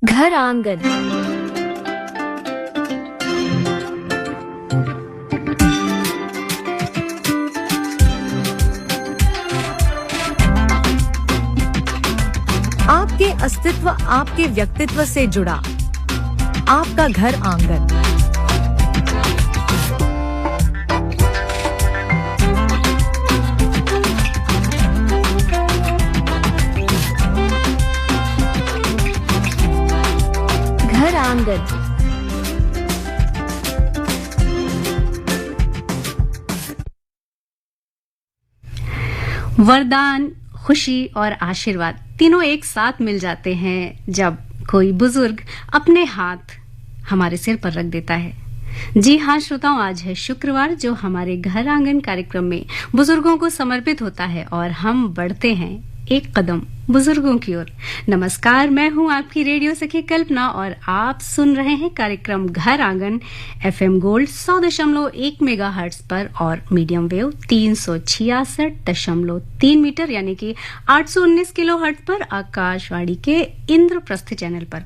घर आंगन। आपके अस्तित्व आपके व्यक्तित्व से जुड़ा आपका घर आंगन। घर आंगन। वरदान, खुशी और आशीर्वाद तीनों एक साथ मिल जाते हैं जब कोई बुजुर्ग अपने हाथ हमारे सिर पर रख देता है। जी हाँ श्रोताओं, आज है शुक्रवार जो हमारे घर आंगन कार्यक्रम में बुजुर्गों को समर्पित होता है और हम बढ़ते हैं एक कदम बुजुर्गों की ओर। नमस्कार, मैं हूं आपकी रेडियो सखी कल्पना और आप सुन रहे हैं कार्यक्रम घर आंगन FM गोल्ड 100.1 मेगाहर्ट्ज पर और मीडियम वेव 366.3 मीटर यानी कि 819 किलोहर्ट्ज पर आकाशवाणी के इंद्रप्रस्थ चैनल पर।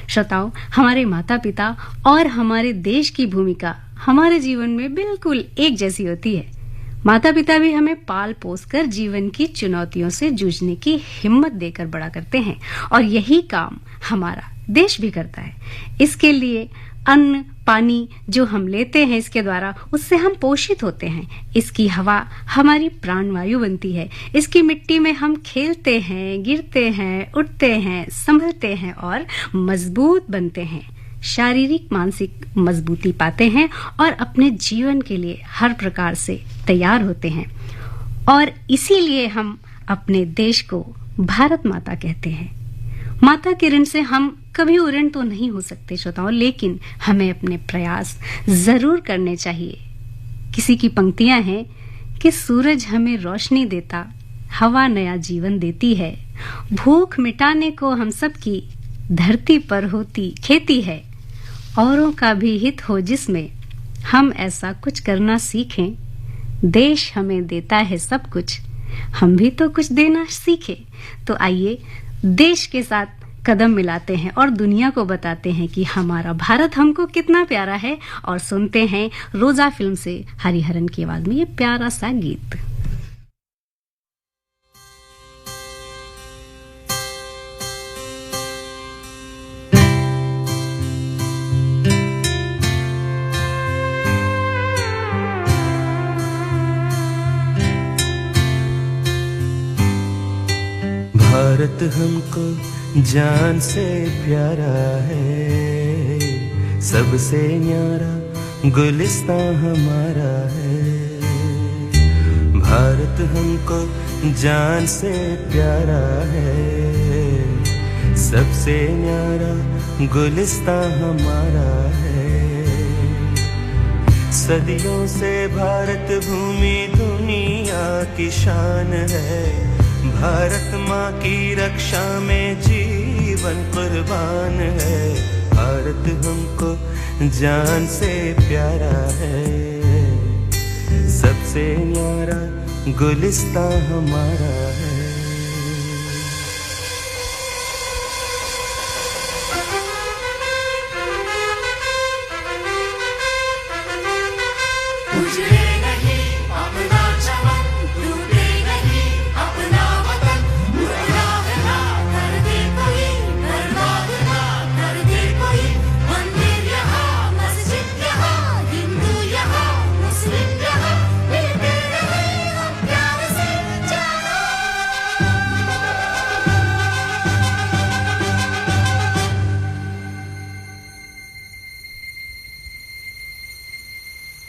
श्रोताओं, हमारे माता पिता और हमारे देश की भूमिका हमारे जीवन में बिल्कुल एक जैसी होती है। माता पिता भी हमें पाल पोस कर जीवन की चुनौतियों से जूझने की हिम्मत देकर बड़ा करते हैं और यही काम हमारा देश भी करता है। इसके लिए अन्न पानी जो हम लेते हैं इसके द्वारा उससे हम पोषित होते हैं। इसकी हवा हमारी प्राणवायु बनती है। इसकी मिट्टी में हम खेलते हैं, गिरते हैं, उठते हैं, संभलते हैं और मजबूत बनते हैं। शारीरिक मानसिक मजबूती पाते हैं और अपने जीवन के लिए हर प्रकार से तैयार होते हैं। और इसीलिए हम अपने देश को भारत माता कहते हैं। माता के ऋण से हम कभी ऋण तो नहीं हो सकते श्रोताओं, लेकिन हमें अपने प्रयास जरूर करने चाहिए। किसी की पंक्तियां हैं कि सूरज हमें रोशनी देता, हवा नया जीवन देती है, भूख मिटाने को हम सब की धरती पर होती खेती है, औरों का भी हित हो जिसमें हम ऐसा कुछ करना सीखें। देश हमें देता है सब कुछ, हम भी तो कुछ देना सीखें। तो आइए देश के साथ कदम मिलाते हैं और दुनिया को बताते हैं कि हमारा भारत हमको कितना प्यारा है। और सुनते हैं रोजा फिल्म से हरिहरन की आवाज में ये प्यारा सा गीत। भारत हमको जान से प्यारा है, सबसे न्यारा गुलिस्तां हमारा है। भारत हमको जान से प्यारा है, सबसे न्यारा गुलिस्तां हमारा है। सदियों से भारत भूमि दुनिया की शान है। भारत माँ की रक्षा में जीवन कुर्बान है। भारत हमको जान से प्यारा है, सबसे न्यारा गुलिस्तां हमारा है।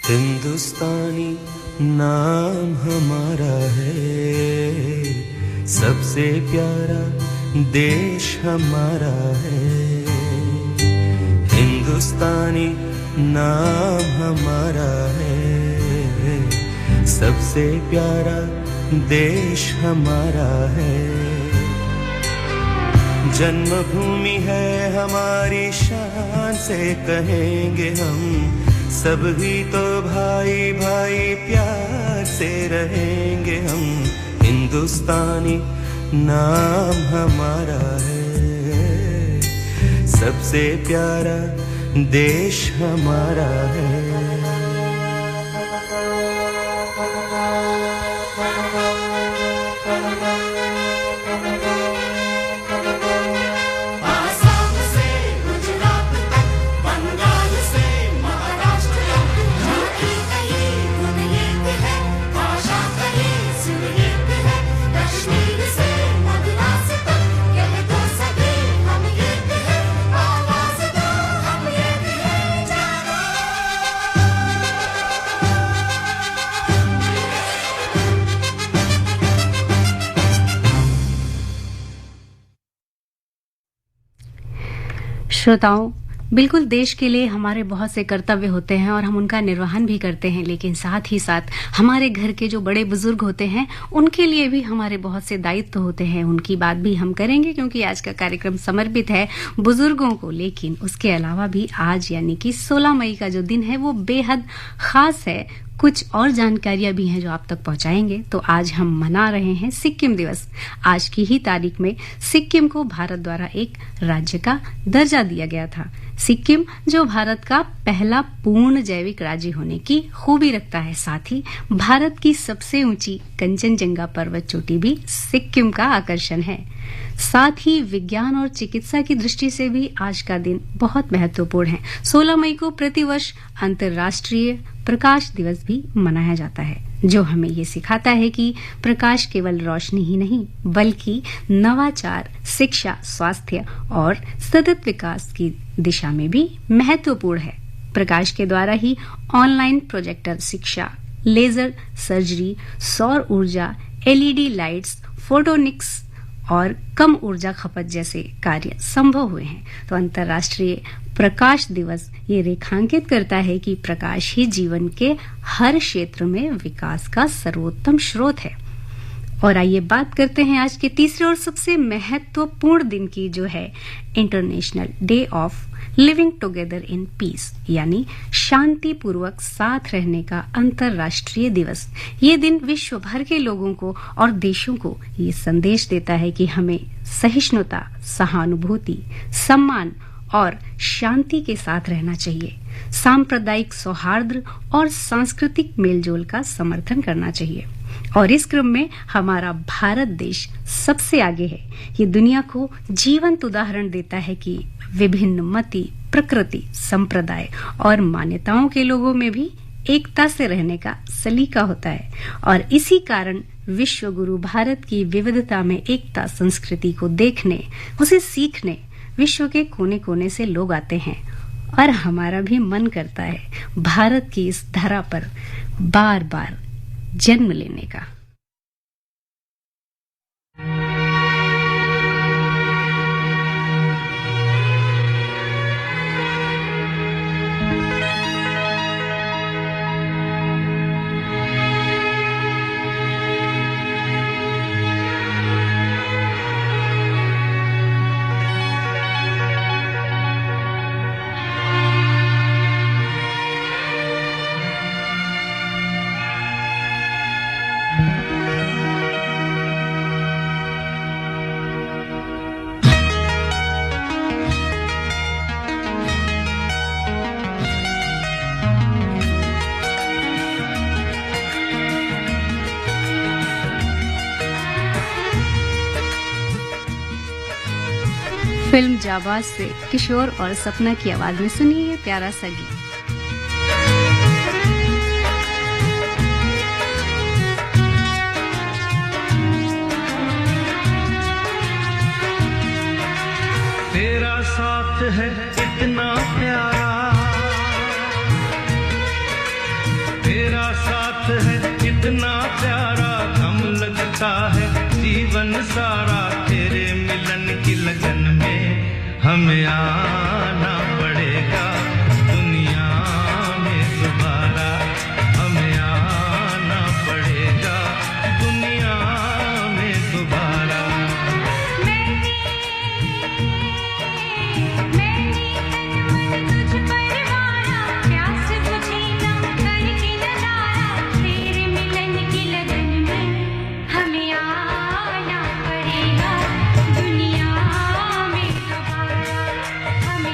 हिंदुस्तानी नाम हमारा है, सबसे प्यारा देश हमारा है। हिंदुस्तानी नाम हमारा है, सबसे प्यारा देश हमारा है। जन्मभूमि है हमारी शान से कहेंगे हम, सब ही तो भाई भाई प्यार से रहेंगे हम। हिंदुस्तानी नाम हमारा है, सबसे प्यारा देश हमारा है। श्रोताओं, बिल्कुल देश के लिए हमारे बहुत से कर्तव्य होते हैं और हम उनका निर्वहन भी करते हैं, लेकिन साथ ही साथ हमारे घर के जो बड़े बुजुर्ग होते हैं उनके लिए भी हमारे बहुत से दायित्व होते हैं। उनकी बात भी हम करेंगे क्योंकि आज का कार्यक्रम समर्पित है बुजुर्गों को। लेकिन उसके अलावा भी आज यानी कि 16 मई का जो दिन है वो बेहद खास है। कुछ और जानकारियां भी हैं जो आप तक पहुंचाएंगे। तो आज हम मना रहे हैं सिक्किम दिवस। आज की ही तारीख में सिक्किम को भारत द्वारा एक राज्य का दर्जा दिया गया था। सिक्किम जो भारत का पहला पूर्ण जैविक राज्य होने की खूबी रखता है, साथ ही भारत की सबसे ऊंची कंचनजंगा पर्वत चोटी भी सिक्किम का आकर्षण है। साथ ही विज्ञान और चिकित्सा की दृष्टि से भी आज का दिन बहुत महत्वपूर्ण है। 16 मई को प्रतिवर्ष अंतर्राष्ट्रीय प्रकाश दिवस भी मनाया जाता है, जो हमें ये सिखाता है कि प्रकाश केवल रोशनी ही नहीं बल्कि नवाचार, शिक्षा, स्वास्थ्य और सतत विकास की दिशा में भी महत्वपूर्ण है। प्रकाश के द्वारा ही ऑनलाइन प्रोजेक्टर शिक्षा, लेजर सर्जरी, सौर ऊर्जा, एलईडी लाइट्स, फोटोनिक्स और कम ऊर्जा खपत जैसे कार्य संभव हुए हैं। तो अंतर्राष्ट्रीय प्रकाश दिवस ये रेखांकित करता है कि प्रकाश ही जीवन के हर क्षेत्र में विकास का सर्वोत्तम स्रोत है। और आइए बात करते हैं आज के तीसरे और सबसे महत्वपूर्ण दिन की, जो है international day of living together in peace, यानी शांति पूर्वक साथ रहने का अंतर्राष्ट्रीय दिवस। ये दिन विश्व भर के लोगों को और देशों को ये संदेश देता है कि हमें सहिष्णुता, सहानुभूति, सम्मान और शांति के साथ रहना चाहिए। सांप्रदायिक सौहार्द और सांस्कृतिक मेलजोल का समर्थन करना चाहिए। और इस क्रम में हमारा भारत देश सबसे आगे है। ये दुनिया को जीवंत उदाहरण देता है कि विभिन्न मति, प्रकृति, संप्रदाय और मान्यताओं के लोगों में भी एकता से रहने का सलीका होता है। और इसी कारण विश्व गुरु भारत की विविधता में एकता संस्कृति को देखने, उसे सीखने विश्व के कोने कोने से लोग आते हैं। और हमारा भी मन करता है भारत की इस धरा पर बार बार जन्म लेने का। फिल्म जाबाज से किशोर और सपना की आवाज में सुनिए ये प्यारा सा गीत। तेरा साथ है इतना प्यारा, तेरा साथ है इतना प्यारा, गम लगता है जीवन सारा। तेरे मिलन की लगन में हमें आना पड़ेगा दुनिया में दोबारा, हमें आना पड़ेगा दुनिया में दोबारा। हमें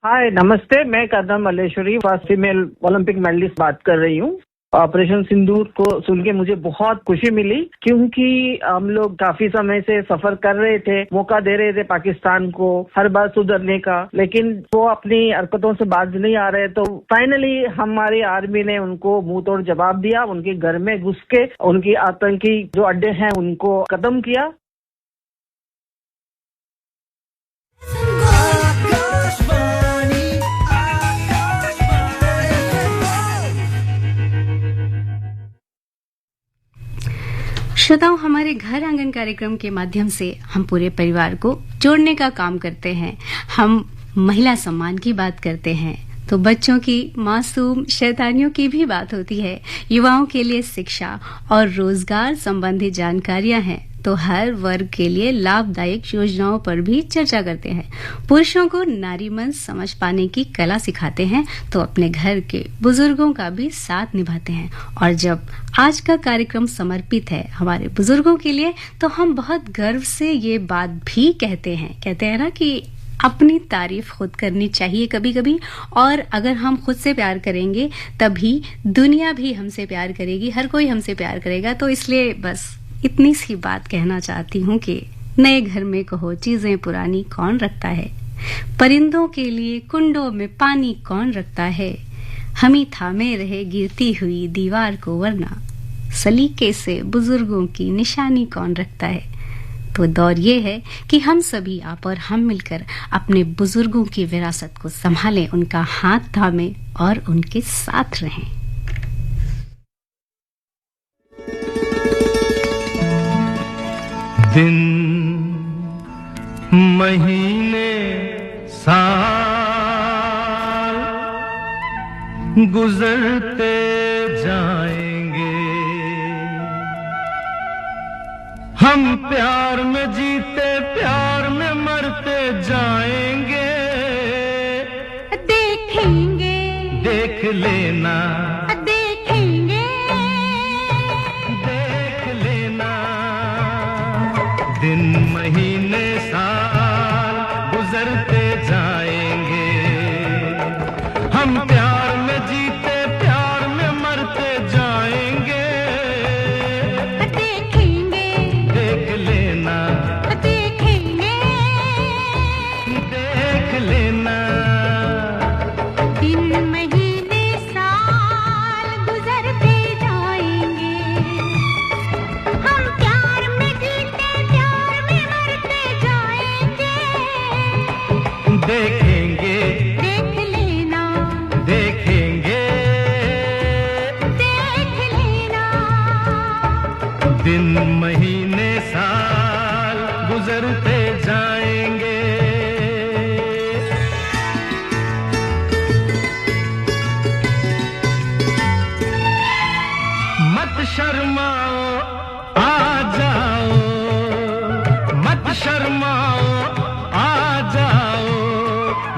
हाय नमस्ते, मैं Karnam Malleswari first female Olympic medallist बात कर रही हूँ। ऑपरेशन सिंदूर को सुन के मुझे बहुत खुशी मिली, क्योंकि हम लोग काफी समय से सफर कर रहे थे, मौका दे रहे थे पाकिस्तान को हर बार सुधरने का, लेकिन वो अपनी हरकतों से बाज नहीं आ रहे। तो फाइनली हमारी आर्मी ने उनको मुंह तोड़ जवाब दिया, उनके घर में घुस के उनकी आतंकी जो अड्डे हैं उनको खत्म किया। श्रोताओं, हमारे घर आंगन कार्यक्रम के माध्यम से हम पूरे परिवार को जोड़ने का काम करते हैं। हम महिला सम्मान की बात करते हैं तो बच्चों की मासूम शैतानियों की भी बात होती है। युवाओं के लिए शिक्षा और रोजगार संबंधी जानकारियां हैं तो हर वर्ग के लिए लाभदायक योजनाओं पर भी चर्चा करते हैं। पुरुषों को नारी मन समझ पाने की कला सिखाते हैं तो अपने घर के बुजुर्गों का भी साथ निभाते हैं। और जब आज का कार्यक्रम समर्पित है हमारे बुजुर्गों के लिए, तो हम बहुत गर्व से ये बात भी कहते हैं ना कि अपनी तारीफ खुद करनी चाहिए कभी कभी, और अगर हम खुद से प्यार करेंगे तभी दुनिया भी हमसे प्यार करेगी, हर कोई हमसे प्यार करेगा। तो इसलिए बस इतनी सी बात कहना चाहती हूँ कि नए घर में कहो चीजें पुरानी कौन रखता है, परिंदों के लिए कुंडों में पानी कौन रखता है, हम ही थामे रहे गिरती हुई दीवार को, वरना सलीके से बुजुर्गों की निशानी कौन रखता है। तो दौर ये है कि हम सभी, आप और हम मिलकर अपने बुजुर्गों की विरासत को संभालें, उनका हाथ थामें और उनके साथ रहें। दिन महीने साल गुजरते जाएंगे, हम प्यार में जीते प्यार में मरते जाएंगे। देखेंगे, देख लेना, देखेंगे, देख लेना। दिन महीने साल गुजरते जाएंगे, हम प्यार में जीते प्यार में मरते जाएंगे। देखेंगे, देख लेना, देखेंगे, देख लेना। दिन महीने साल गुजरते जाएंगे, हम प्यार में जीते प्यार में मरते जाएंगे। देखेंगे, देख लेना, देखेंगे, देख लेना। दिन महीने साल गुजरते जाएंगे। मत शर्माओ, आ जाओ, मत शर्माओ, आ जाओ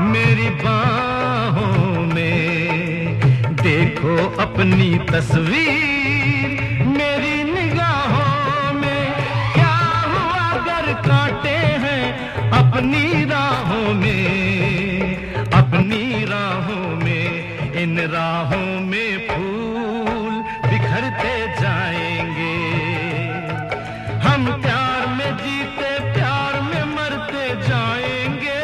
मेरी बाहों में। देखो अपनी तस्वीर मेरी निगाहों में, क्या हुआ अगर कांटे हैं अपनी राहों में, अपनी राहों में। इन राहों में फूल बिखरते जाएंगे, हम प्यार में जीते प्यार में मरते जाएंगे।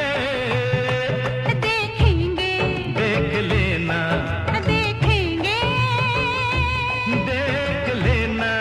देखेंगे, देख लेना, देखेंगे, देख लेना।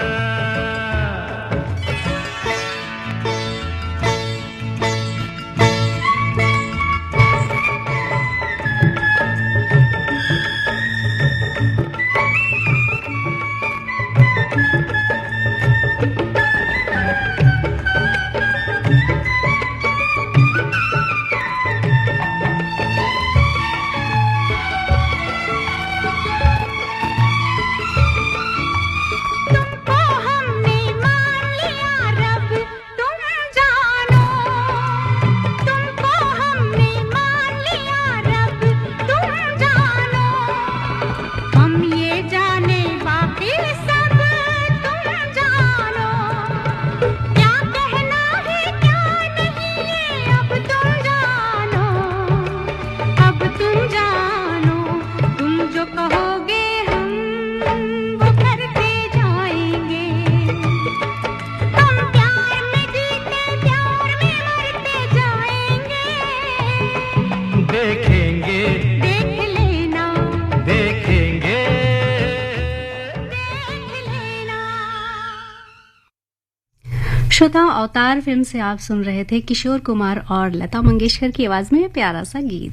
श्रोताओं, अवतार फिल्म से आप सुन रहे थे किशोर कुमार और लता मंगेशकर की आवाज में प्यारा सा गीत।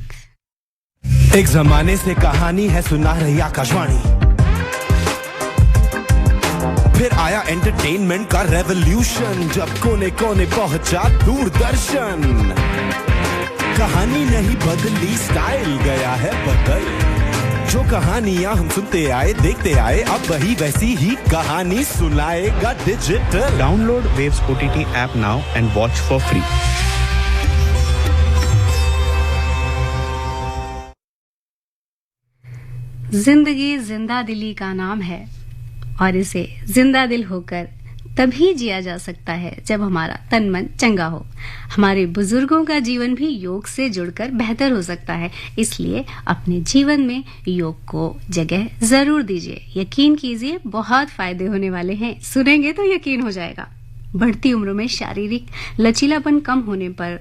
एक जमाने से कहानी है सुना रही आकाशवाणी, फिर आया एंटरटेनमेंट का रेवोल्यूशन, जब कोने कोने पहुंचा दूरदर्शन। कहानी नहीं बदली, स्टाइल गया है बदल। जो कहानियां हम सुनते आए देखते आए, अब वही वैसी ही कहानी सुनाएगा digital. Download waves OTT app now and watch for free. जिंदगी जिंदा दिली का नाम है और इसे जिंदा दिल होकर तभी जिया जा सकता है जब हमारा तन मन चंगा हो। हमारे बुजुर्गों का जीवन भी योग से जुड़कर बेहतर हो सकता है, इसलिए अपने जीवन में योग को जगह जरूर दीजिए। यकीन कीजिए, बहुत फायदे होने वाले हैं। सुनेंगे तो यकीन हो जाएगा। बढ़ती उम्र में शारीरिक लचीलापन कम होने पर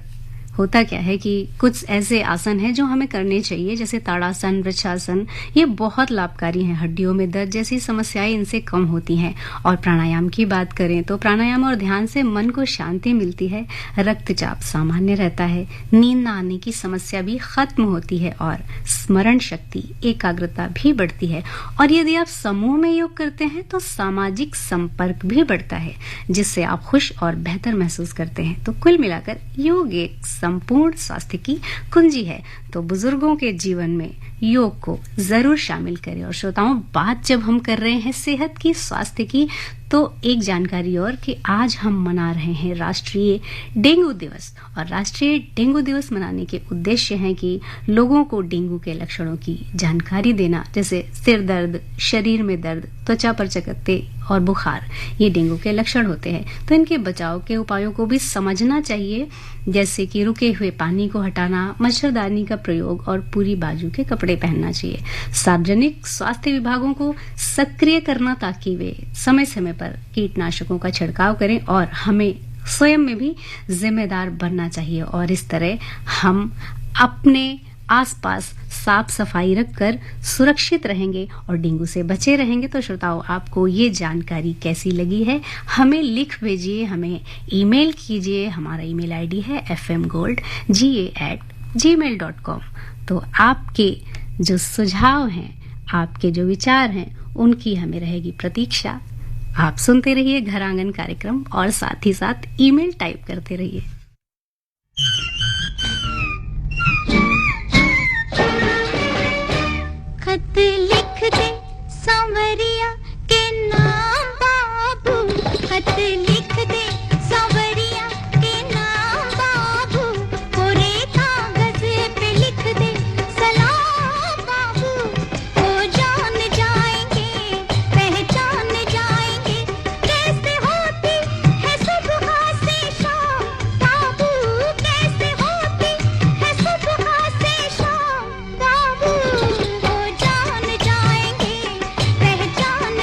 होता क्या है कि कुछ ऐसे आसन हैं जो हमें करने चाहिए, जैसे ताड़ासन, वृक्षासन। ये बहुत लाभकारी हैं। हड्डियों में दर्द जैसी समस्याएं इनसे कम होती हैं। और प्राणायाम की बात करें तो प्राणायाम और ध्यान से मन को शांति मिलती है, रक्तचाप सामान्य रहता है, नींद न आने की समस्या भी खत्म होती है और स्मरण शक्ति, एकाग्रता भी बढ़ती है। और यदि आप समूह में योग करते हैं तो सामाजिक संपर्क भी बढ़ता है, जिससे आप खुश और बेहतर महसूस करते हैं। तो कुल मिलाकर योग एक संपूर्ण स्वास्थ्य की कुंजी है। तो बुजुर्गों के जीवन में योग को जरूर शामिल करें। और श्रोताओं, बात जब हम कर रहे हैं सेहत की, स्वास्थ्य की, तो एक जानकारी और कि आज हम मना रहे हैं राष्ट्रीय डेंगू दिवस। और राष्ट्रीय डेंगू दिवस मनाने के उद्देश्य है कि लोगों को डेंगू के लक्षणों की जानकारी देना, जैसे सिर दर्द, शरीर में दर्द, त्वचा पर चकत्ते और बुखार, ये डेंगू के लक्षण होते हैं। तो इनके बचाव के उपायों को भी समझना चाहिए, जैसे कि रुके हुए पानी को हटाना, मच्छरदानी का प्रयोग और पूरी बाजू के कपड़े पहनना चाहिए। सार्वजनिक स्वास्थ्य विभागों को सक्रिय करना ताकि वे समय समय पर कीटनाशकों का छिड़काव करें। और हमें स्वयं में भी जिम्मेदार बनना चाहिए और इस तरह हम अपने आसपास साफ सफाई रखकर सुरक्षित रहेंगे और डेंगू से बचे रहेंगे। तो श्रोताओं, आपको ये जानकारी कैसी लगी है, हमें लिख भेजिए, हमें ईमेल कीजिए। हमारा ईमेल आईडी है fmgold@gmail.com। तो आपके जो सुझाव हैं, आपके जो विचार हैं, उनकी हमें रहेगी प्रतीक्षा। आप सुनते रहिए घर आंगन कार्यक्रम और साथ ही साथ ईमेल टाइप करते रहिए। खत लिख दे सांवरिया के नाम बाबू, खत लिख दे सांवरिया के नाम बाबू, कोरे कागज पे लिख दे सलाम बाबू। वो जान जाएंगे, पहचान जाएंगे, कैसे होती है सुबह से शाम बाबू, कैसे होती है सुबह से शाम बाबू। वो जान जाएंगे, पहचान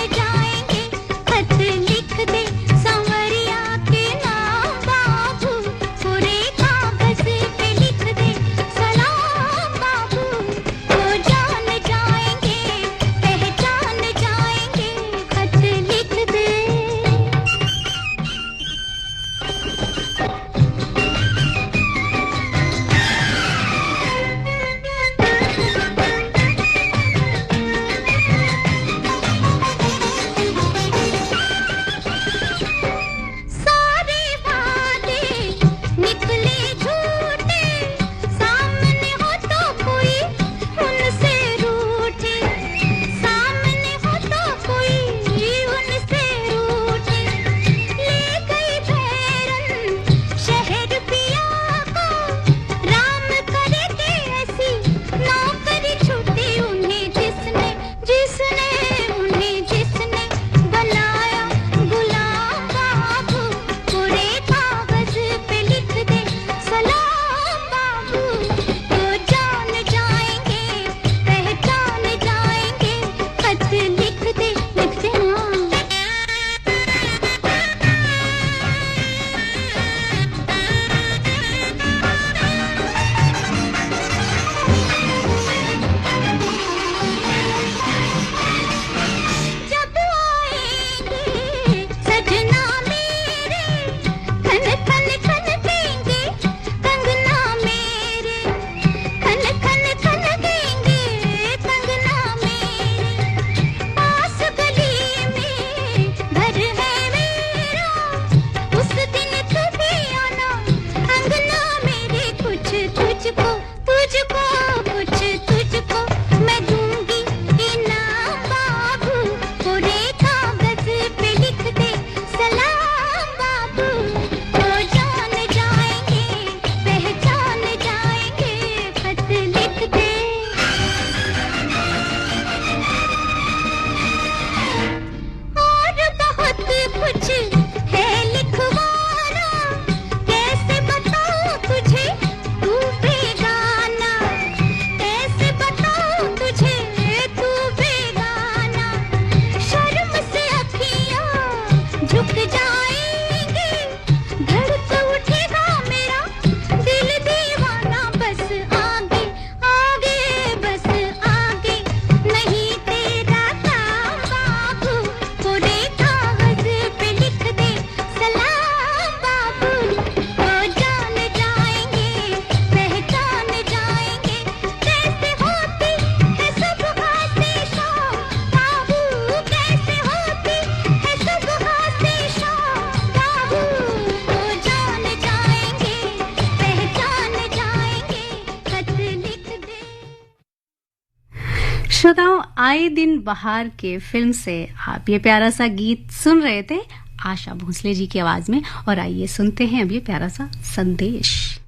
श्रोताओं, आए दिन बहार के फिल्म से आप ये प्यारा सा गीत सुन रहे थे आशा भोसले जी की आवाज में। और आइए सुनते हैं अब ये प्यारा सा संदेश।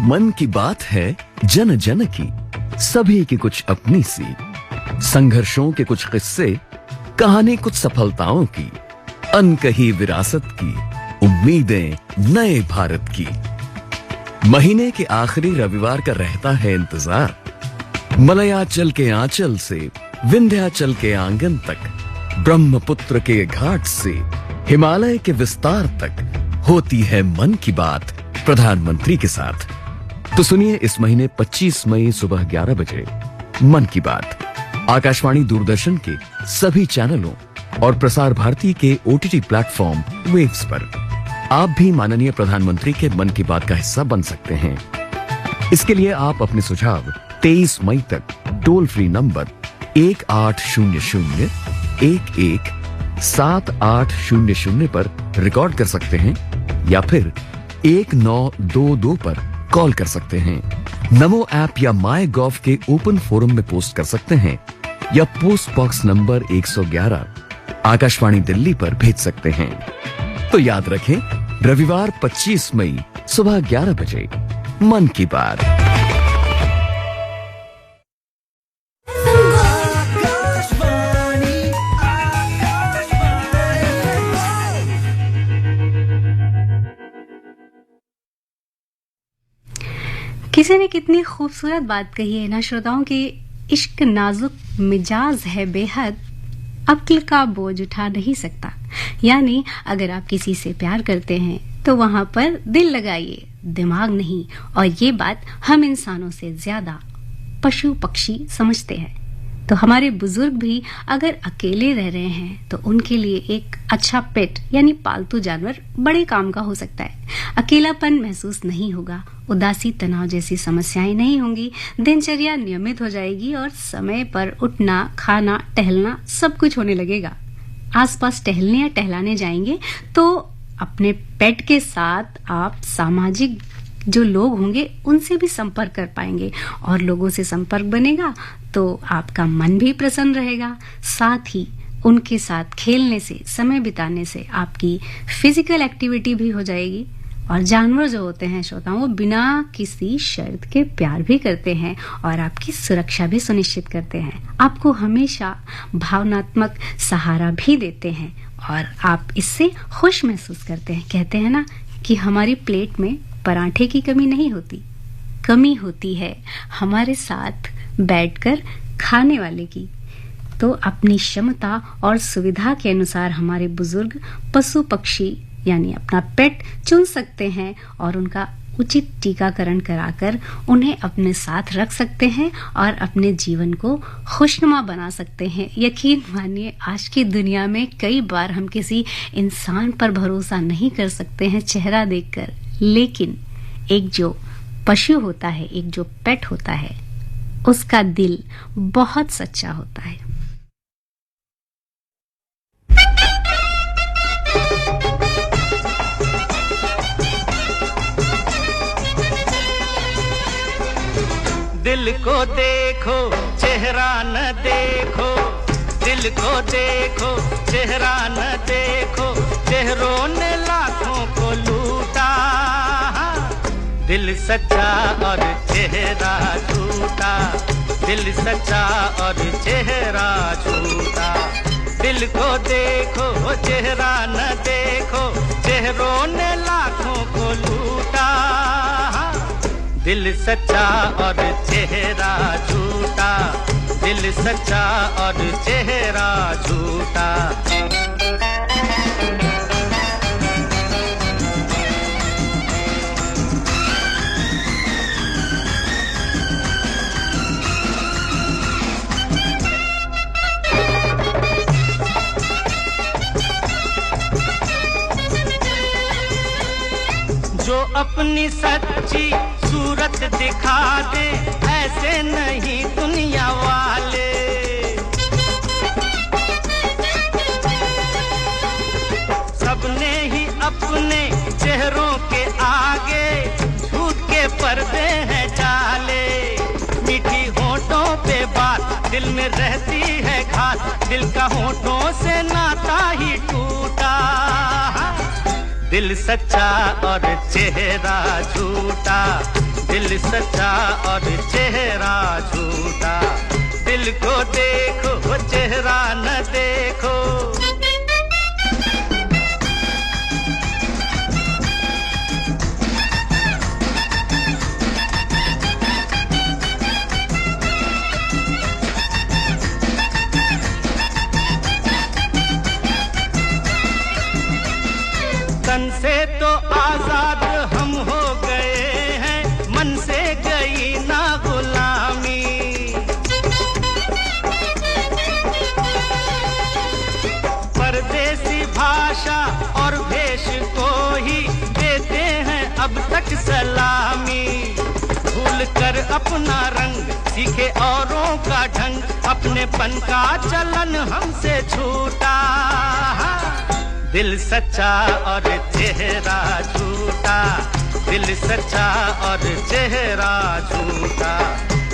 मन की बात है जन जन की, सभी की कुछ अपनी सी, संघर्षों के कुछ किस्से, कहानी कुछ सफलताओं की, अनकही विरासत की, उम्मीदें नए भारत की। महीने के आखिरी रविवार का रहता है इंतजार, मलयाचल के आंचल से विंध्याचल के आंगन तक, ब्रह्मपुत्र के घाट से हिमालय के विस्तार तक होती है मन की बात प्रधानमंत्री के साथ। तो सुनिए इस महीने 25 मई सुबह 11 बजे मन की बात आकाशवाणी दूरदर्शन के सभी चैनलों और प्रसार भारती के OTT प्लेटफॉर्म वेव्स पर। आप भी माननीय प्रधानमंत्री के मन की बात का हिस्सा बन सकते हैं। इसके लिए आप अपने सुझाव 23 मई तक टोल फ्री नंबर 1800-11-7800 पर रिकॉर्ड कर सकते हैं या फिर 1922 पर कॉल कर सकते हैं। नमो ऐप या माई गॉव के ओपन फोरम में पोस्ट कर सकते हैं या post box number 111 Akashvani Delhi पर भेज सकते हैं। तो याद रखें, रविवार 25 मई सुबह 11 बजे मन की बात। किसी ने कितनी खूबसूरत बात कही है ना श्रोताओं की, इश्क नाजुक मिजाज है बेहद, अक्ल का बोझ उठा नहीं सकता। यानी अगर आप किसी से प्यार करते हैं तो वहां पर दिल लगाइए, दिमाग नहीं। और ये बात हम इंसानों से ज्यादा पशु पक्षी समझते हैं। तो हमारे बुजुर्ग भी अगर अकेले रह रहे हैं तो उनके लिए एक अच्छा पेट यानी पालतू जानवर बड़े काम का हो सकता है। अकेलापन महसूस नहीं होगा, उदासी तनाव जैसी समस्याएं नहीं होंगी, दिनचर्या नियमित हो जाएगी और समय पर उठना, खाना, टहलना सब कुछ होने लगेगा। आसपास टहलने या टहलाने जाएंगे तो अपने पेट के साथ आप सामाजिक जो लोग होंगे उनसे भी संपर्क कर पाएंगे और लोगों से संपर्क बनेगा तो आपका मन भी प्रसन्न रहेगा। साथ ही उनके साथ खेलने से, समय बिताने से आपकी फिजिकल एक्टिविटी भी हो जाएगी। और जानवर जो होते हैं श्रोताओं, वो बिना किसी शर्त के प्यार भी करते हैं और आपकी सुरक्षा भी सुनिश्चित करते हैं, आपको हमेशा भावनात्मक सहारा भी देते हैं और आप इससे खुश महसूस करते हैं। कहते हैं ना कि हमारी प्लेट में पराठे की कमी नहीं होती, कमी होती है हमारे साथ बैठकर खाने वाले की। तो अपनी क्षमता और सुविधा के अनुसार हमारे बुजुर्ग पशु पक्षी यानी अपना पेट चुन सकते हैं और उनका उचित टीकाकरण कराकर उन्हें अपने साथ रख सकते हैं और अपने जीवन को खुशनुमा बना सकते हैं। यकीन मानिए, आज की दुनिया में कई बार हम किसी इंसान पर भरोसा नहीं कर सकते हैं चेहरा देखकर, लेकिन एक जो पशु होता है, एक जो पेट होता है, उसका दिल बहुत सच्चा होता है। दिल को देखो चेहरा न देखो, दिल को देखो चेहरा न देखो, चेहरों ने लाखों को लूटा। दिल सच्चा और चेहरा झूठा, दिल सच्चा और चेहरा झूठा। दिल को देखो चेहरा न देखो, चेहरों ने लाखों को लूटा। दिल सच्चा और चेहरा झूठा, दिल सच्चा और चेहरा झूठा। जो अपनी सच्ची सूरत दिखा दे, ऐसे नहीं दुनिया वाले। सबने ही अपने चेहरों के आगे झूठ के पर्दे हैं डाले। दिल में रहती है घात, दिल का होठों से नाता ही टूटा। दिल सच्चा और चेहरा झूठा, दिल सच्चा और चेहरा झूठा। दिल को देखो चेहरा न देखो। तन से तो आजाद हम हो गए हैं, मन से गई ना गुलामी। परदेसी भाषा और भेष को ही देते हैं अब तक सलामी। भूल कर अपना रंग सीखे औरों का ढंग, अपनेपन का चलन हमसे छूटा। दिल सच्चा और चेहरा झूठा, दिल सच्चा और चेहरा झूठा।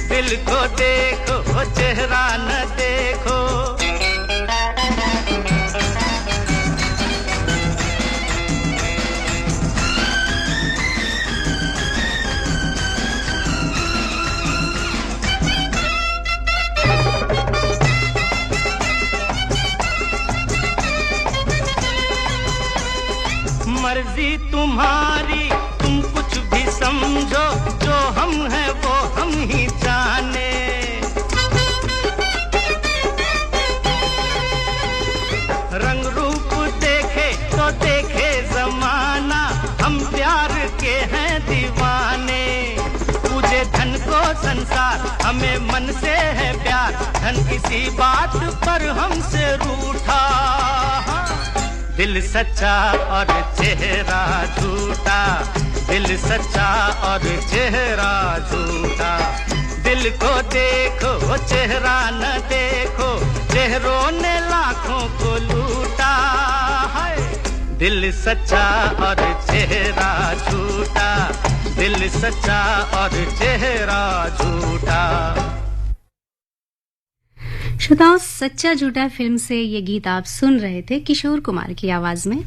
दिल को देखो चेहरा न देखो। मर्जी तुम्हारी, तुम कुछ भी समझो, जो हम हैं वो हम ही जाने। रंग रूप देखे तो देखे जमाना, हम प्यार के हैं दीवाने। पूजे धन को संसार, हमें मन से है प्यार, धन किसी बात पर हमसे रूठा। दिल सच्चा और चेहरा झूठा, दिल सच्चा और चेहरा झूठा। दिल को देखो चेहरा न देखो, चेहरों ने लाखों को लूटा है। दिल सच्चा और चेहरा झूठा, दिल सच्चा और चेहरा झूठा। श्रोताओं, सच्चा झूठा फिल्म से ये गीत आप सुन रहे थे किशोर कुमार की आवाज में।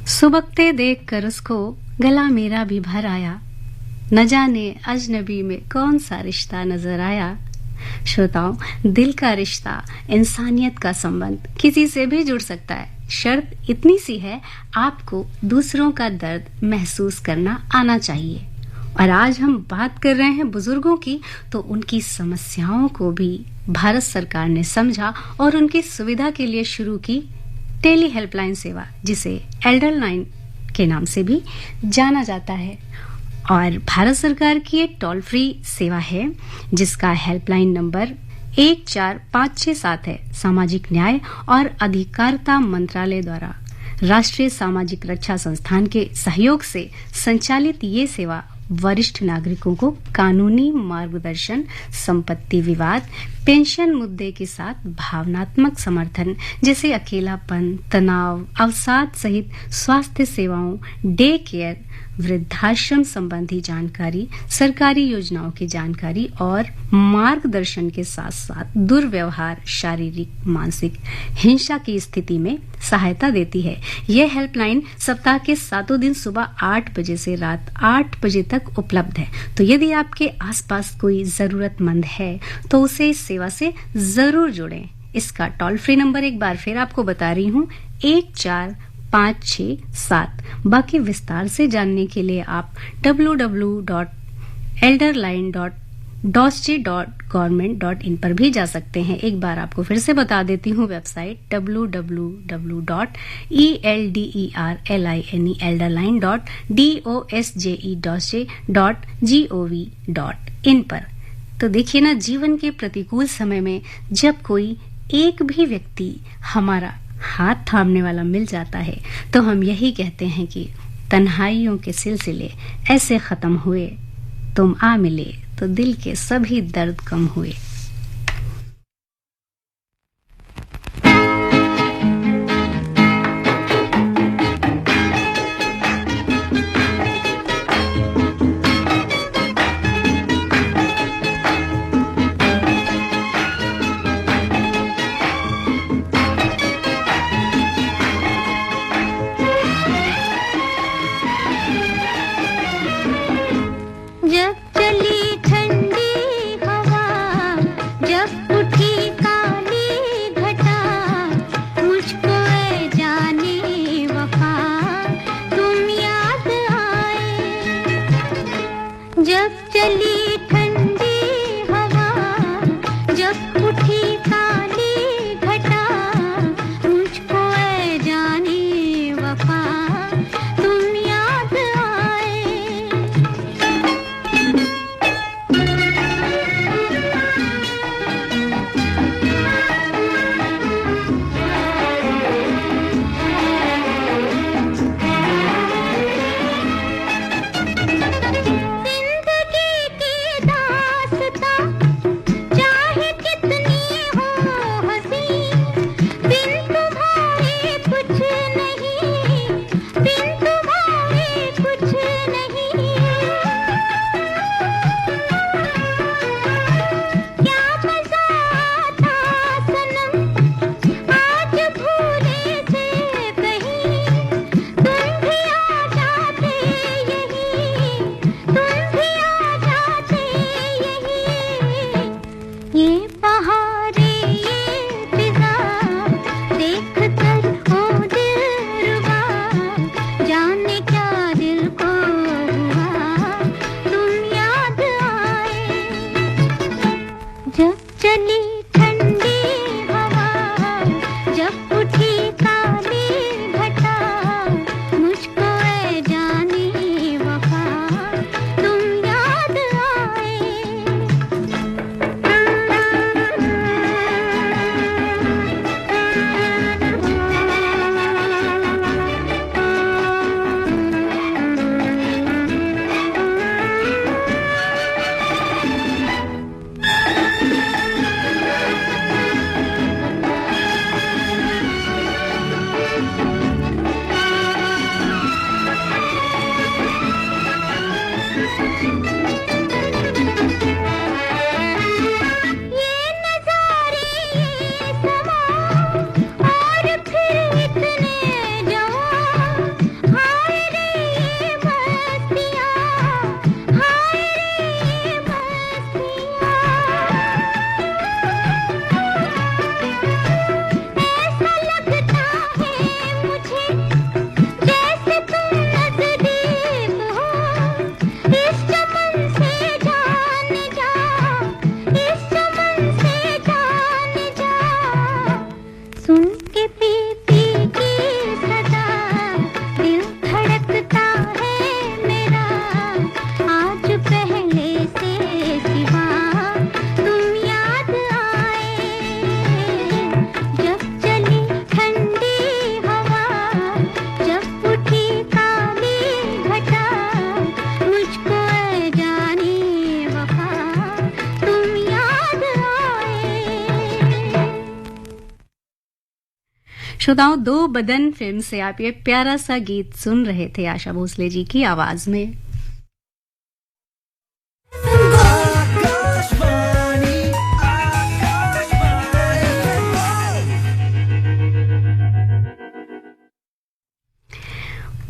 सुबकते देख कर उसको गला मेरा भी भर आया, न जाने अजनबी में कौन सा रिश्ता नजर आया। श्रोताओं, दिल का रिश्ता, इंसानियत का संबंध किसी से भी जुड़ सकता है। शर्त इतनी सी है, आपको दूसरों का दर्द महसूस करना आना चाहिए। और आज हम बात कर रहे हैं बुजुर्गों की, तो उनकी समस्याओं को भी भारत सरकार ने समझा और उनकी सुविधा के लिए शुरू की टेली हेल्पलाइन सेवा, जिसे एल्डर लाइन के नाम से भी जाना जाता है। और भारत सरकार की एक टोल फ्री सेवा है जिसका हेल्पलाइन नंबर 14567 है। सामाजिक न्याय और अधिकारिता मंत्रालय द्वारा राष्ट्रीय सामाजिक रक्षा संस्थान के सहयोग से संचालित ये सेवा वरिष्ठ नागरिकों को कानूनी मार्गदर्शन, संपत्ति विवाद, पेंशन मुद्दे के साथ भावनात्मक समर्थन जैसे अकेलापन, तनाव, अवसाद सहित स्वास्थ्य सेवाओं, डे केयर, वृद्धाश्रम संबंधी जानकारी, सरकारी योजनाओं की जानकारी और मार्गदर्शन के साथ साथ दुर्व्यवहार, शारीरिक, मानसिक हिंसा की स्थिति में सहायता देती है। यह हेल्पलाइन सप्ताह के 7 दिन सुबह 8 बजे से रात 8 बजे तक उपलब्ध है। तो यदि आपके आसपास कोई जरूरतमंद है तो उसे इस सेवा से जरूर जोड़ें। इसका टोल फ्री नंबर एक बार फिर आपको बता रही हूँ, 14567। बाकी विस्तार से जानने के लिए आप www.elderline.dosj.government.in पर भी जा सकते हैं। एक बार आपको फिर से बता देती हूँ वेबसाइट www.elderline.dosje.gov.in पर। तो देखिए ना, जीवन के प्रतिकूल समय में जब कोई एक भी व्यक्ति हमारा हाथ थामने वाला मिल जाता है तो हम यही कहते हैं कि तन्हाइयों के सिलसिले ऐसे खत्म हुए, तुम आ मिले तो दिल के सभी दर्द कम हुए। चली ठंडी हवा, जब उठी काली घटा, मुझको ऐ जाने वफा तुम याद आए। श्रोताओं, दो बदन फिल्म से आप ये प्यारा सा गीत सुन रहे थे आशा भोसले जी की आवाज में।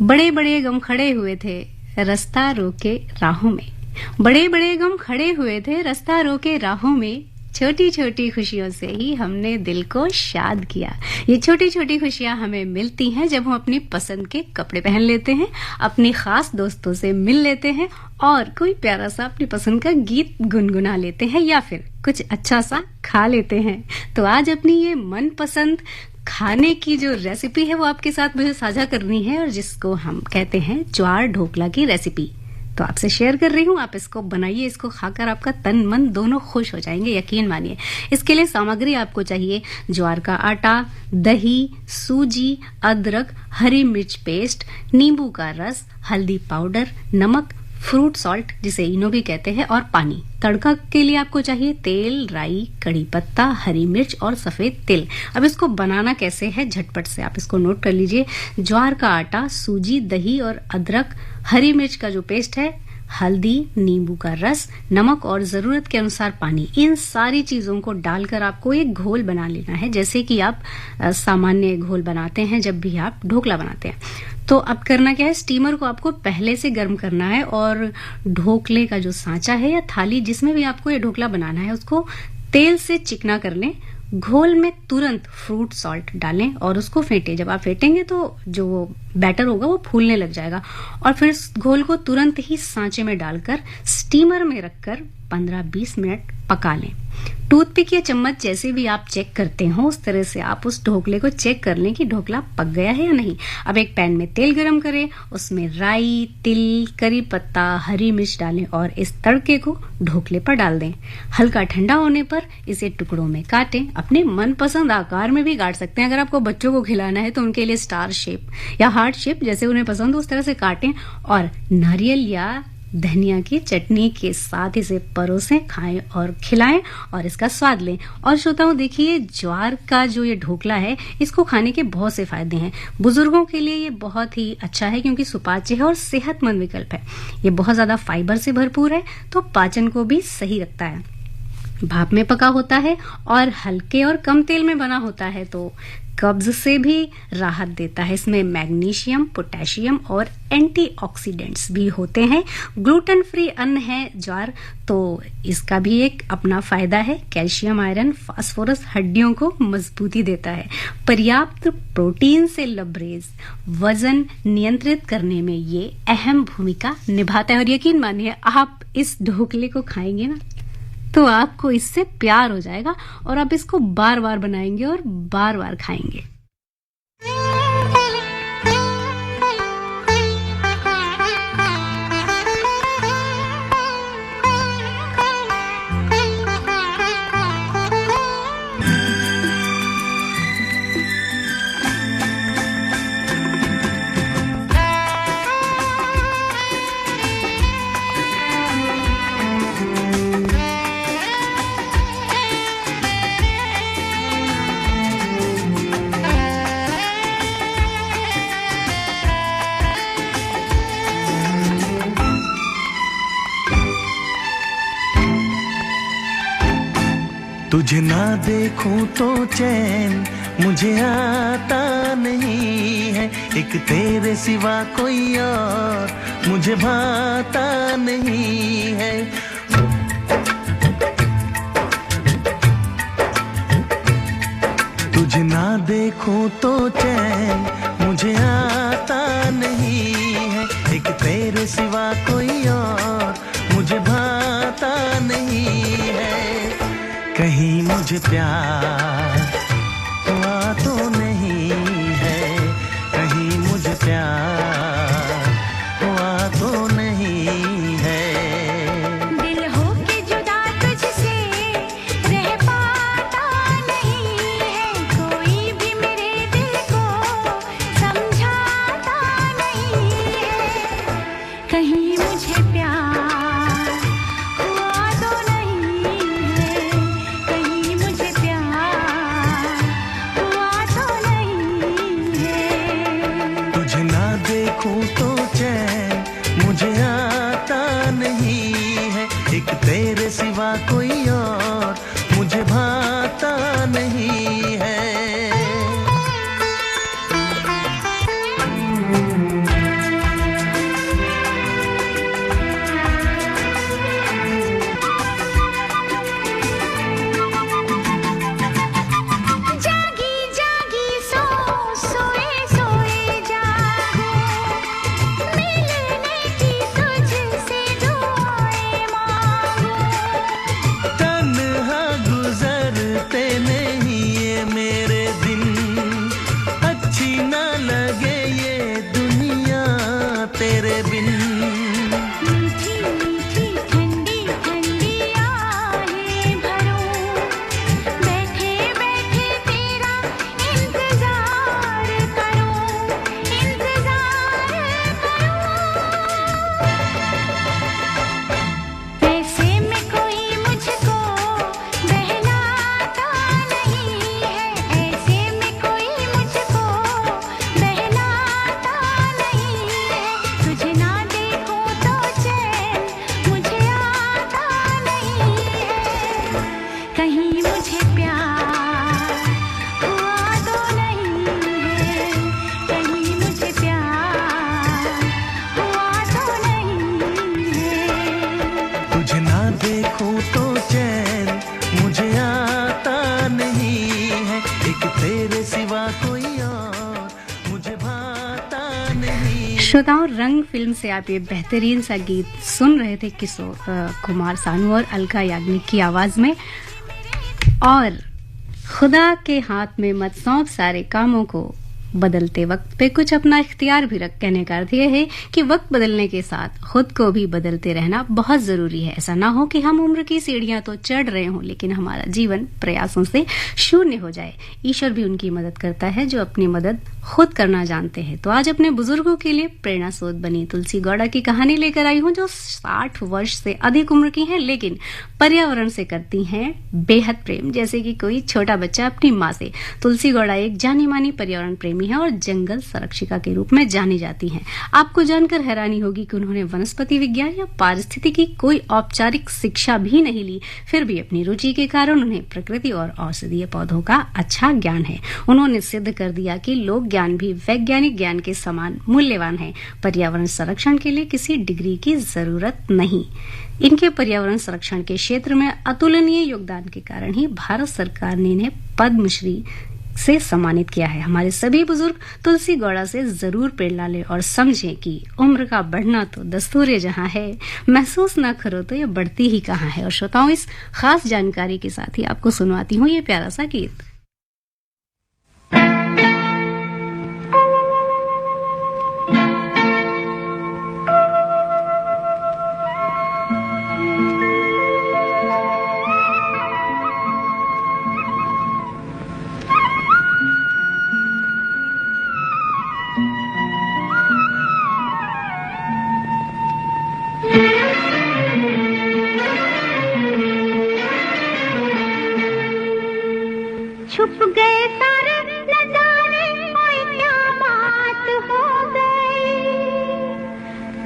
बड़े बड़े गम खड़े हुए थे रास्ता रोके राहों में, बड़े बड़े गम खड़े हुए थे रास्ता रोके राहों में, छोटी छोटी खुशियों से ही हमने दिल को शाद किया। ये छोटी छोटी खुशियां हमें मिलती हैं जब हम अपनी पसंद के कपड़े पहन लेते हैं, अपने खास दोस्तों से मिल लेते हैं और कोई प्यारा सा अपनी पसंद का गीत गुनगुना लेते हैं या फिर कुछ अच्छा सा खा लेते हैं। तो आज अपनी ये मनपसंद खाने की जो रेसिपी है वो आपके साथ मुझे साझा करनी है और जिसको हम कहते हैं ज्वार ढोकला की रेसिपी, तो आपसे शेयर कर रही हूँ। आप इसको बनाइए, इसको खाकर आपका तन मन दोनों खुश हो जाएंगे, यकीन मानिए। इसके लिए सामग्री आपको चाहिए ज्वार का आटा, दही, सूजी, अदरक, हरी मिर्च पेस्ट, नींबू का रस, हल्दी पाउडर, नमक, फ्रूट सॉल्ट जिसे इनो भी कहते हैं और पानी। तड़का के लिए आपको चाहिए तेल, राई, कड़ी पत्ता, हरी मिर्च और सफेद तिल। अब इसको बनाना कैसे है झटपट से आप इसको नोट कर लीजिए। ज्वार का आटा, सूजी, दही और अदरक, हरी मिर्च का जो पेस्ट है, हल्दी, नींबू का रस, नमक और जरूरत के अनुसार पानी, इन सारी चीजों को डालकर आपको एक घोल बना लेना है, जैसे कि आप सामान्य घोल बनाते हैं जब भी आप ढोकला बनाते हैं। तो अब करना क्या है, स्टीमर को आपको पहले से गर्म करना है और ढोकले का जो सांचा है या थाली जिसमें भी आपको ये ढोकला बनाना है उसको तेल से चिकना कर लें। घोल में तुरंत फ्रूट सॉल्ट डालें और उसको फेंटें। जब आप फेंटेंगे तो जो वो बैटर होगा वो फूलने लग जाएगा और फिर इस घोल को तुरंत ही सांचे में डालकर स्टीमर में रखकर 15-20 मिनट पका लें। टूथपिक या चम्मच जैसे भी आप चेक करते हो उस तरह से आप उस ढोकले को चेक कर लें कि ढोकला पक गया है या नहीं। अब एक पैन में तेल गरम करें, उसमें राई, तिल, करी पत्ता, हरी मिर्च डालें और इस तड़के को ढोकले पर डाल दें। हल्का ठंडा होने पर इसे टुकड़ों में काटें। अपने मनपसंद आकार में भी काट सकते हैं। अगर आपको बच्चों को खिलाना है तो उनके लिए स्टार शेप या हार्ट शेप जैसे उन्हें पसंद हो उस तरह से काटें और नारियल या धनिया की चटनी के साथ इसे परोसें, खाएं और खिलाएं और इसका स्वाद लें। और श्रोताओं देखिए, ज्वार का जो ये ढोकला है इसको खाने के बहुत से फायदे हैं। बुजुर्गों के लिए ये बहुत ही अच्छा है क्योंकि सुपाच्य है और सेहतमंद विकल्प है। ये बहुत ज्यादा फाइबर से भरपूर है तो पाचन को भी सही रखता है। भाप में पका होता है और हल्के और कम तेल में बना होता है तो कब्ज से भी राहत देता है। इसमें मैग्नीशियम, पोटेशियम और एंटीऑक्सीडेंट्स भी होते हैं। ग्लूटेन फ्री अन्न है ज्वार तो इसका भी एक अपना फायदा है। कैल्शियम, आयरन, फास्फोरस हड्डियों को मजबूती देता है। पर्याप्त प्रोटीन से लबरेज वजन नियंत्रित करने में ये अहम भूमिका निभाता है। और यकीन मानिए आप इस ढोकले को खाएंगे ना तो आपको इससे प्यार हो जाएगा और आप इसको बार बार बनाएंगे और बार बार खाएंगे। तुझे ना देखूं तो चैन मुझे आता नहीं है, एक तेरे सिवा कोई और मुझे भाता नहीं है। तुझे ना देखूं तो चैन मुझे आता नहीं है, एक तेरे सिवा कोई और मुझे भाता नहीं है। कहीं मुझे प्यार हुआ तो नहीं है, कहीं मुझे प्यार हुआ तो नहीं है। दिल हो के जुदा तुझसे रह पाता नहीं है, कोई भी मेरे दिल को समझाता नहीं है। कहीं मुझे प्यार हुआ तो नहीं है, कहीं मुझे प्यार हुआ तो नहीं है। तुझे ना देखूं तो चैन मुझे आता नहीं है, एक तेरे सिवा कोई और मुझे भाता नहीं है। जागी जागी सो सोए सोए जागो, मिलने की तुझसे दुआएं मांगो। तन्हा गुजर श्रोताओं, रंग फिल्म से आप ये बेहतरीन सा गीत सुन रहे थे किशोर कुमार सानू और अलका याग्निक की आवाज में। और खुदा के हाथ में मत सौंप सारे कामों को, बदलते वक्त पे कुछ अपना इख्तियार भी रख। कहने का अर्थ यह है कि वक्त बदलने के साथ खुद को भी बदलते रहना बहुत जरूरी है। ऐसा ना हो कि हम उम्र की सीढ़ियां तो चढ़ रहे हों लेकिन हमारा जीवन प्रयासों से शून्य हो जाए। ईश्वर भी उनकी मदद करता है जो अपनी मदद खुद करना जानते हैं। तो आज अपने बुजुर्गों के लिए प्रेरणा स्रोत बनी तुलसी गौड़ा की कहानी लेकर आई हूं, जो 60 वर्ष से अधिक उम्र की हैं लेकिन पर्यावरण से करती हैं बेहद प्रेम, जैसे कि कोई छोटा बच्चा अपनी माँ से। तुलसी गौड़ा एक जानी मानी पर्यावरण प्रेमी है और जंगल संरक्षिका के रूप में जानी जाती हैं। आपको जानकर हैरानी होगी कि उन्होंने वनस्पति विज्ञान या पारिस्थितिकी की कोई औपचारिक शिक्षा भी नहीं ली, फिर भी अपनी रुचि के कारण उन्हें प्रकृति और औषधीय पौधों का अच्छा ज्ञान है। उन्होंने सिद्ध कर दिया कि लोक ज्ञान भी वैज्ञानिक ज्ञान के समान मूल्यवान है। पर्यावरण संरक्षण के लिए किसी डिग्री की जरूरत नहीं। इनके पर्यावरण संरक्षण के क्षेत्र में अतुलनीय योगदान के कारण ही भारत सरकार ने इन्हें पद्मश्री से सम्मानित किया है। हमारे सभी बुजुर्ग तुलसी गौड़ा से जरूर प्रेरणा लें और समझें कि उम्र का बढ़ना तो दस्तूर जहां है, महसूस ना करो तो ये बढ़ती ही कहां है। और श्रोताओं, इस खास जानकारी के साथ ही आपको सुनवाती हूँ ये प्यारा सा गीत। छुप गए सारे नजारे, ओए क्या बात हो गई।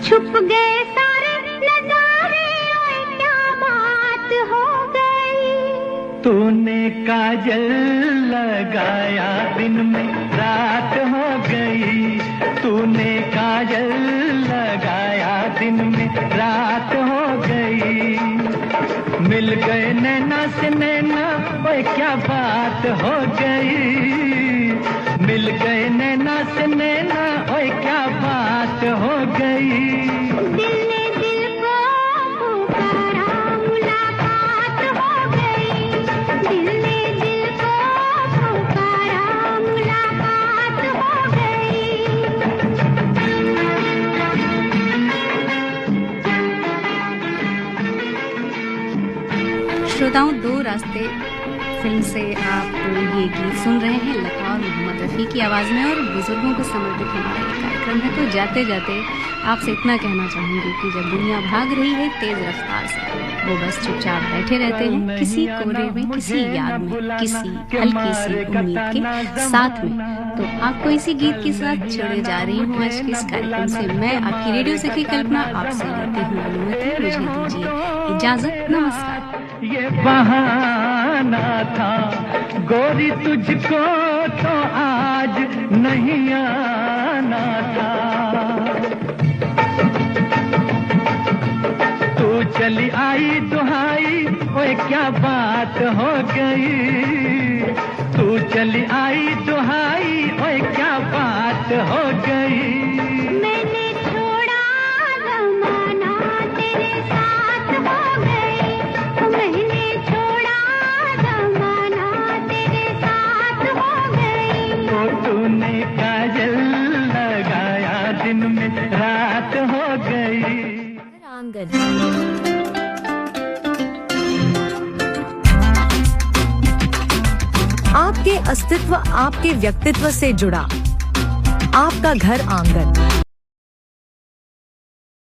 छुप गए सारे नजारे, ओए क्या बात हो गई। तूने काजल लगाया दिन में रात हो गई। तूने काजल लगाया दिन में रात हो गई। मिल गए नैना से नैना, ओए क्या बात हो गई। मिल गए नैना से नैना, ओए क्या बात हो गई। दिल ने दिल को पुकारा, मुलाकात हो गई। दिल ने दिल को पुकारा, मुलाकात हो गई। श्रोताओं, दो रास्ते फिल्म से आप ये गीत सुन रहे हैं लता और मोहम्मद रफी की आवाज में और बुजुर्गों को समर्पित हमारा ये कार्यक्रम है। तो जाते जाते आपसे इतना कहना चाहूंगी कि जब दुनिया भाग रही है तेज रफ्तार से, वो बस चुपचाप बैठे रहते हैं किसी कोने में, किसी याद में, किसी हल्की सी उम्मीद के साथ में। तो आपको इसी गीत के साथ छोड़े जा रही हूँ आज के इस कार्यक्रम से। मैं आपकी रेडियो सखी कल्पना आपसे लेती हूँ अनुमति। मुझे दीजिए इजाजत। नमस्कार। ये बहाना था गोरी, तुझको तो आज नहीं आना था। तू चली आई दुहाई, ओए क्या बात हो गई। तू चली आई दुहाई, ओए क्या बात हो गई। मैंने छोड़ा जमाना, तेरे साथ हो गई। मैंने छोड़ा जमाना, तेरे साथ हो गई। तो तूने काजल लगाया दिन में रात हो गई। आंगन आपके अस्तित्व, आपके व्यक्तित्व से जुड़ा आपका घर आंगन।